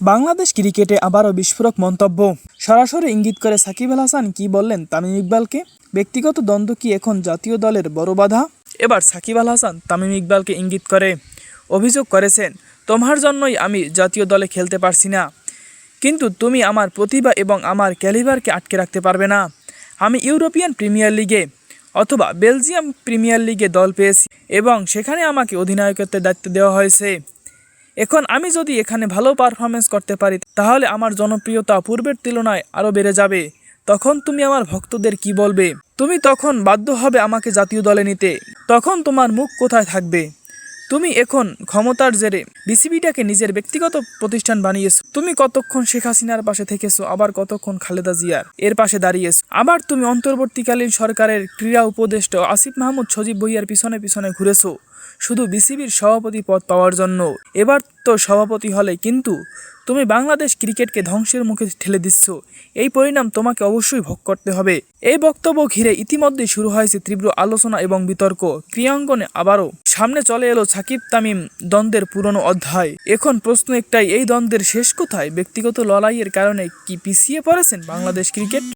বাংলাদেশ ক্রিকেটে আবারও বিস্ফোরক মন্তব্য। সরাসরি ইঙ্গিত করে সাকিব আল হাসান কি বললেন তামিম ইকবালকে? ব্যক্তিগত দ্বন্দ্ব কি এখন জাতীয় দলের বড় বাধা? এবার সাকিব আল হাসান তামিম ইকবালকে ইঙ্গিত করে অভিযোগ করেছেন, তোমার জন্যই আমি জাতীয় দলে খেলতে পারছি না, কিন্তু তুমি আমার প্রতিভা এবং আমার ক্যালিবারকে আটকে রাখতে পারবে না। আমি ইউরোপিয়ান প্রিমিয়ার লিগে অথবা বেলজিয়াম প্রিমিয়ার লিগে দল পেয়েছি এবং সেখানে আমাকে অধিনায়কত্বের দায়িত্ব দেওয়া হয়েছে। এখন আমি যদি এখানে ভালো পারফরমেন্স করতে পারি তাহলে আমার জনপ্রিয়তা পূর্বের তুলনায় আরও বেড়ে যাবে। তখন তুমি আমার ভক্তদের কি বলবে? তুমি তখন বাধ্য হবে আমাকে জাতীয় দলে নিতে। তখন তোমার মুখ কোথায় থাকবে? তুমি এখন ক্ষমতার জেরে বিসিবিটাকে নিজের ব্যক্তিগত প্রতিষ্ঠান বানিয়েছো। তুমি কতক্ষণ শেখ হাসিনার পাশে থেকেছো, আবার কতক্ষণ খালেদা জিয়ার এর পাশে দাঁড়িয়েছো। আবার তুমি অন্তর্বর্তীকালীন সরকারের ক্রীড়া উপদেষ্টা আসিফ মাহমুদ সজীব ভুঁইয়ার পিছনে পিছনে ঘুরেছো শুধু বিসিবির সভাপতি পদ পাওয়ার জন্য। এবার তো সভাপতি হলে, কিন্তু তুমি বাংলাদেশ ক্রিকেটকে ধ্বংসের মুখে ঠেলে দিচ্ছ। এই পরিণাম তোমাকে অবশ্যই ভোগ করতে হবে। এই বক্তব্য ঘিরে ইতিমধ্যেই শুরু হয়েছে তীব্র আলোচনা এবং বিতর্ক। ক্রীড়াঙ্গনে আবারও সামনে চলে এলো সাকিব তামিম দ্বন্দ্বের পুরনো অধ্যায়। এখন প্রশ্ন একটাই, এই দ্বন্দ্বের শেষ কোথায়? ব্যক্তিগত লড়াইয়ের কারণে কি পিছিয়ে পড়েছেন বাংলাদেশ ক্রিকেট?